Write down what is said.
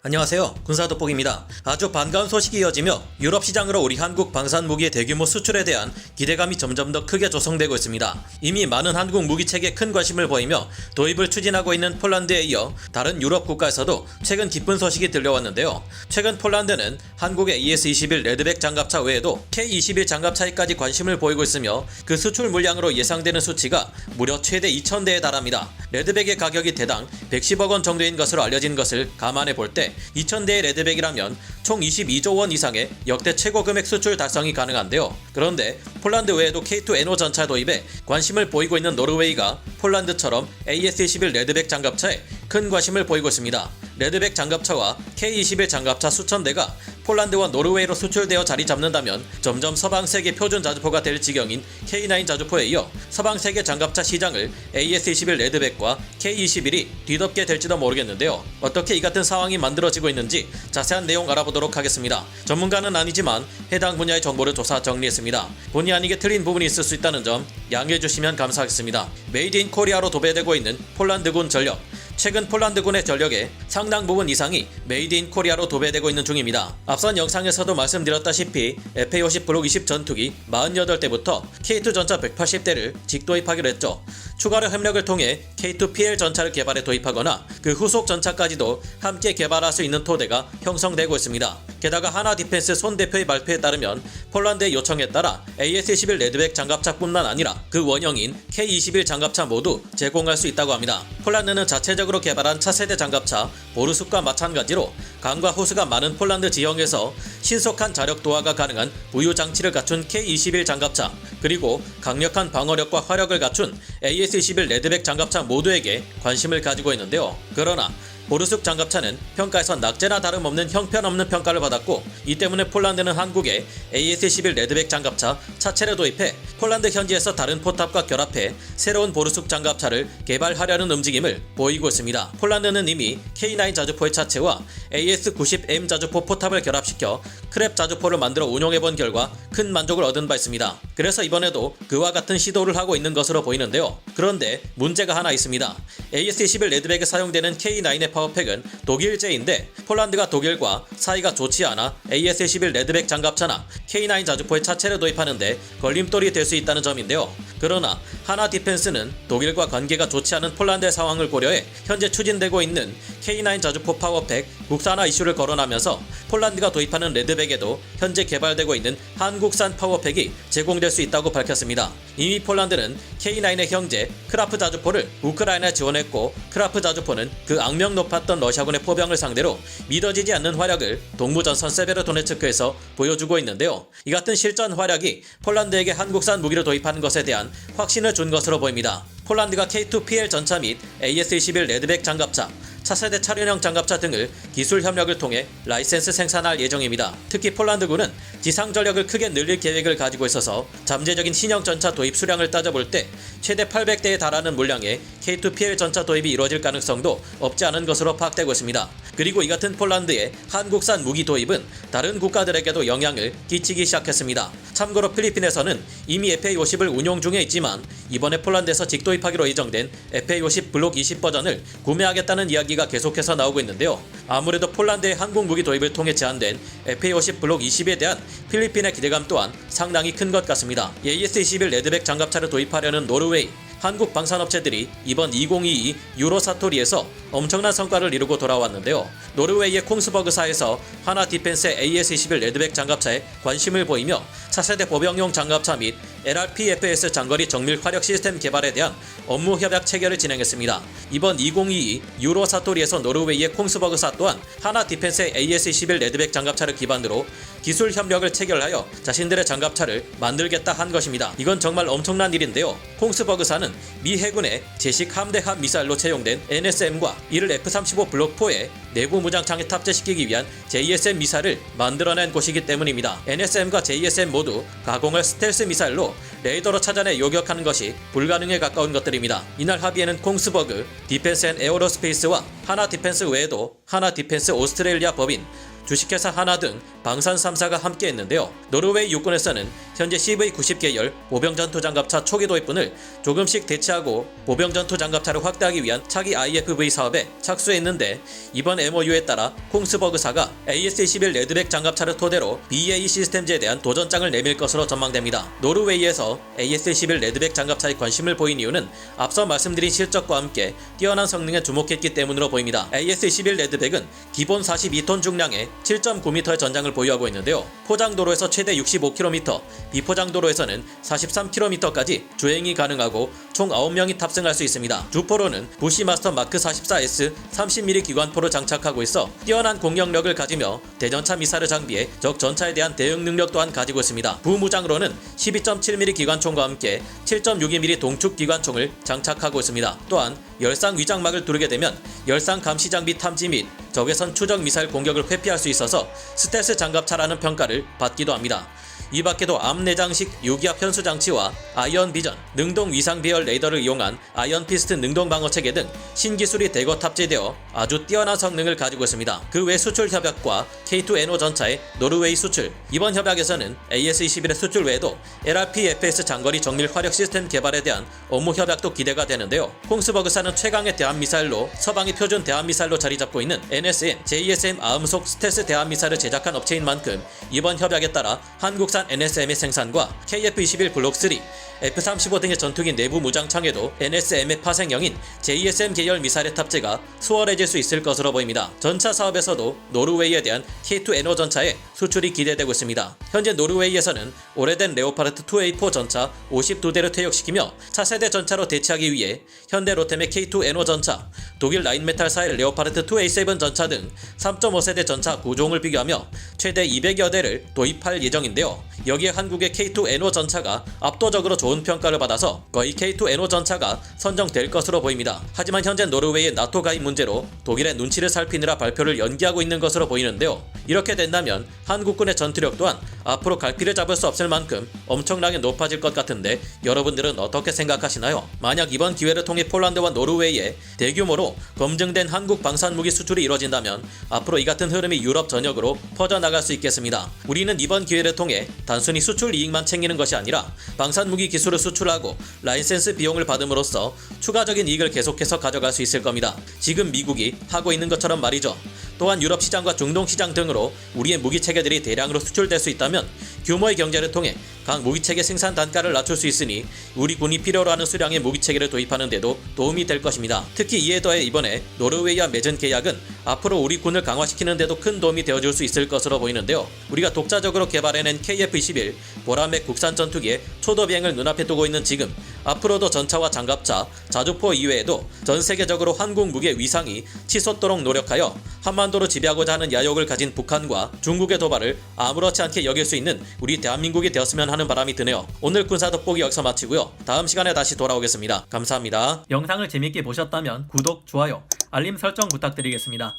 안녕하세요. 군사돋보기입니다. 아주 반가운 소식이 이어지며 유럽 시장으로 우리 한국 방산 무기의 대규모 수출에 대한 기대감이 점점 더 크게 조성되고 있습니다. 이미 많은 한국 무기체계에 큰 관심을 보이며 도입을 추진하고 있는 폴란드에 이어 다른 유럽 국가에서도 최근 기쁜 소식이 들려왔는데요. 최근 폴란드는 한국의 ES-21 레드백 장갑차 외에도 K-21 장갑차에까지 관심을 보이고 있으며 그 수출 물량으로 예상되는 수치가 무려 최대 2,000대에 달합니다. 레드백의 가격이 대당 110억 원 정도인 것으로 알려진 것을 감안해 볼 때 2,000대의 레드백이라면 총 22조 원 이상의 역대 최고 금액 수출 달성이 가능한데요. 그런데 폴란드 외에도 K2NO 전차 도입에 관심을 보이고 있는 노르웨이가 폴란드처럼 AS-21 레드백 장갑차에 큰 관심을 보이고 있습니다. 레드백 장갑차와 K-21 장갑차 수천 대가 폴란드와 노르웨이로 수출되어 자리 잡는다면 점점 서방 세계 표준 자주포가 될 지경인 K9 자주포에 이어 서방 세계 장갑차 시장을 AS-21 레드백과 K-21이 뒤덮게 될지도 모르겠는데요. 어떻게 이 같은 상황이 만들어지고 있는지 자세한 내용 알아보도록 하겠습니다. 전문가는 아니지만 해당 분야의 정보를 조사 정리했습니다. 본의 아니게 틀린 부분이 있을 수 있다는 점 양해해 주시면 감사하겠습니다. 메이드 인 코리아로 도배되고 있는 폴란드군 전력. 최근 폴란드군의 전력의 상당 부분 이상이 메이드 인 코리아로 도배되고 있는 중입니다. 앞선 영상에서도 말씀드렸다시피 FA-50 블록 20 전투기 48대부터 K2 전차 180대를 직도입하기로 했죠. 추가로 협력을 통해 K2PL 전차를 개발해 도입하거나 그 후속 전차까지도 함께 개발할 수 있는 토대가 형성되고 있습니다. 게다가 하나 디펜스 손 대표의 발표에 따르면 폴란드의 요청에 따라 AS-21 레드백 장갑차뿐만 아니라 그 원형인 K-21 장갑차 모두 제공할 수 있다고 합니다. 폴란드는 자체적으로 개발한 차세대 장갑차 보르숙과 마찬가지로 강과 호수가 많은 폴란드 지형에서 신속한 자력 도하가 가능한 부유 장치를 갖춘 K-21 장갑차, 그리고 강력한 방어력과 화력을 갖춘 AS-21 레드백 장갑차 모두에게 관심을 가지고 있는데요. 그러나 보르숙 장갑차는 평가에서 낙제나 다름없는 형편없는 평가를 받았고, 이 때문에 폴란드는 한국에 AS-21 레드백 장갑차 차체를 도입해 폴란드 현지에서 다른 포탑과 결합해 새로운 보르숙 장갑차를 개발하려는 움직임을 보이고 있습니다. 폴란드는 이미 K9 자주포의 차체와 AS-90M 자주포 포탑을 결합시켜 크랩 자주포를 만들어 운용해본 결과 큰 만족을 얻은 바 있습니다. 그래서 이번에도 그와 같은 시도를 하고 있는 것으로 보이는데요. 그런데 문제가 하나 있습니다. AS-21 레드백에 사용되는 K9의 파워팩은 독일제인데 폴란드가 독일과 사이가 좋지 않아 AS-21 레드백 장갑차나 K9 자주포의 차체를 도입하는데 걸림돌이 될 수 있다는 점인데요. 그러나 하나 디펜스는 독일과 관계가 좋지 않은 폴란드의 상황을 고려해 현재 추진되고 있는 K9 자주포 파워팩 국산화 이슈를 거론하면서 폴란드가 도입하는 레드백에도 현재 개발되고 있는 한국산 파워팩이 제공될 수 있다고 밝혔습니다. 이미 폴란드는 K9의 형제 크라프 자주포를 우크라이나에 지원했고, 크라프 자주포는 그 악명 높았던 러시아군의 포병을 상대로 믿어지지 않는 화력을 동부전선 세베르도네츠크에서 보여주고 있는데요. 이 같은 실전 화력이 폴란드에게 한국산 무기를 도입하는 것에 대한 확신을 준 것으로 보입니다. 폴란드가 K2PL 전차 및 AS-21 레드백 장갑차, 차세대 차륜형 장갑차 등을 기술 협력을 통해 라이센스 생산할 예정입니다. 특히 폴란드군은 지상 전력을 크게 늘릴 계획을 가지고 있어서 잠재적인 신형 전차 도입 수량을 따져볼 때 최대 800대에 달하는 물량의 K2PL 전차 도입이 이루어질 가능성도 없지 않은 것으로 파악되고 있습니다. 그리고 이 같은 폴란드의 한국산 무기 도입은 다른 국가들에게도 영향을 끼치기 시작했습니다. 참고로 필리핀에서는 이미 FA-50을 운용 중에 있지만 이번에 폴란드에서 직도입하기로 예정된 FA-50 블록 20 버전을 구매하겠다는 이야기가 계속해서 나오고 있는데요. 아무래도 폴란드의 한국 무기 도입을 통해 제한된 FA-50 블록 20에 대한 필리핀의 기대감 또한 상당히 큰 것 같습니다. AS-21 레드백 장갑차를 도입하려는 노르웨이, 한국 방산업체들이 이번 2022 유로사토리에서 엄청난 성과를 이루고 돌아왔는데요. 노르웨이의 콩스버그사에서 하나 디펜스의 AS-21 레드백 장갑차에 관심을 보이며 차세대 보병용 장갑차 및 LRPFS 장거리 정밀 화력 시스템 개발에 대한 업무 협약 체결을 진행했습니다. 이번 2022 유로사토리에서 노르웨이의 콩스버그사 또한 하나 디펜스의 AS-21 레드백 장갑차를 기반으로 기술 협력을 체결하여 자신들의 장갑차를 만들겠다 한 것입니다. 이건 정말 엄청난 일인데요. 콩스버그사는 미 해군의 제식 함대함 미사일로 채용된 NSM과 이를 F-35 블록4의 내부 무장창에 탑재시키기 위한 JSM 미사일을 만들어낸 곳이기 때문입니다. NSM과 JSM 모두 가공을 스텔스 미사일로 레이더로 찾아내 요격하는 것이 불가능에 가까운 것들입니다. 이날 합의에는 콩스버그, 디펜스 앤 에어로스페이스와 하나 디펜스 외에도 하나 디펜스 오스트레일리아 법인, 주식회사 하나 등 방산 3사가 함께했는데요. 노르웨이 육군에서는 현재 CV-90계열 보병전투장갑차 초기 도입분을 조금씩 대체하고 보병전투장갑차를 확대하기 위한 차기 IFV 사업에 착수했는데, 이번 MOU에 따라 콩스버그사가 AS-21 레드백 장갑차를 토대로 BAE 시스템즈에 대한 도전장을 내밀 것으로 전망됩니다. 노르웨이에서 AS-21 레드백 장갑차에 관심을 보인 이유는 앞서 말씀드린 실적과 함께 뛰어난 성능에 주목했기 때문으로 보입니다. AS-21 레드백은 기본 42톤 중량의 7.9m의 전장을 보유하고 있는데요. 포장도로에서 최대 65km, 비포장도로에서는 43km까지 주행이 가능하고 총 9명이 탑승할 수 있습니다. 주포로는 부시마스터 마크 44S 30mm 기관포를 장착하고 있어 뛰어난 공격력을 가지며 대전차 미사를 장비해 적 전차에 대한 대응 능력 또한 가지고 있습니다. 부무장으로는 12.7mm 기관총과 함께 7.62mm 동축 기관총을 장착하고 있습니다. 또한 열상 위장막을 두르게 되면 열상 감시 장비 탐지 및 적외선 추적 미사일 공격을 회피할 수 있어서 스텔스 장갑차라는 평가를 받기도 합니다. 이 밖에도 암 내장식 유기압 현수 장치와 아이언 비전, 능동 위상 배열 레이더를 이용한 아이언 피스트 능동 방어 체계 등 신기술이 대거 탑재되어 아주 뛰어난 성능을 가지고 있습니다. 그 외 수출 협약과 K2NO 전차의 노르웨이 수출, 이번 협약에서는 AS-21의 수출 외에도 LRP-FS 장거리 정밀 화력 시스템 개발에 대한 업무 협약도 기대가 되는데요. 콩스버그사는 최강의 대한미사일로 서방의 표준 대한미사일로 자리잡고 있는 NSM, JSM 아음속 스텔스 대한미사일을 제작한 업체인 만큼 이번 협약에 따라 한국산 NSM의 생산과 KF-21 블록 3, F-35 등의 전투기 내부 무장창에도 NSM의 파생형인 JSM 계열 미사일의 탑재가 수월해질 수 있을 것으로 보입니다. 전차 사업에서도 노르웨이에 대한 K2NO 전차의 수출이 기대되고 있습니다. 현재 노르웨이에서는 오래된 레오파르트 2A4 전차 52대를 퇴역시키며 차세대 전차로 대체하기 위해 현대 로템의 K2NO 전차, 독일 라인메탈사의 레오파르트 2A7 전차 등 3.5세대 전차 9종을 비교하며 최대 200여 대를 도입할 예정인데요. 여기에 한국의 K2NO 전차가 압도적으로 좋은 평가를 받아서 거의 K2NO 전차가 선정될 것으로 보입니다. 하지만 현재 노르웨이의 나토 가입 문제로 독일의 눈치를 살피느라 발표를 연기하고 있는 것으로 보이는데요. 이렇게 된다면 한국군의 전투력 또한 앞으로 갈피를 잡을 수 없을 만큼 엄청나게 높아질 것 같은데 여러분들은 어떻게 생각하시나요? 만약 이번 기회를 통해 폴란드와 노르웨이에 대규모로 검증된 한국 방산무기 수출이 이뤄진다면 앞으로 이 같은 흐름이 유럽 전역으로 퍼져나갈 수 있겠습니다. 우리는 이번 기회를 통해 단순히 수출 이익만 챙기는 것이 아니라 방산무기 기술을 수출하고 라이센스 비용을 받음으로써 추가적인 이익을 계속해서 가져갈 수 있을 겁니다. 지금 미국이 하고 있는 것처럼 말이죠. 또한 유럽 시장과 중동 시장 등으로 우리의 무기 체계들이 대량으로 수출될 수 있다면 규모의 경제를 통해 각 무기체계 생산 단가를 낮출 수 있으니 우리 군이 필요로 하는 수량의 무기체계를 도입하는 데도 도움이 될 것입니다. 특히 이에 더해 이번에 노르웨이와 맺은 계약은 앞으로 우리 군을 강화시키는 데도 큰 도움이 되어줄 수 있을 것으로 보이는데요. 우리가 독자적으로 개발해낸 KF-21 보라맥 국산 전투기의 초도 비행을 눈앞에 두고 있는 지금, 앞으로도 전차와 장갑차, 자주포 이외에도 전 세계적으로 한국 무기의 위상이 치솟도록 노력하여 한반도를 지배하고자 하는 야욕을 가진 북한과 중국의 도발을 아무렇지 않게 여길 수 있는 우리 대한민국이 되었으면 하는 바람이 드네요. 오늘 군사 돋보기 여기서 마치고요. 다음 시간에 다시 돌아오겠습니다. 감사합니다. 영상을 재밌게 보셨다면 구독, 좋아요, 알림 설정 부탁드리겠습니다.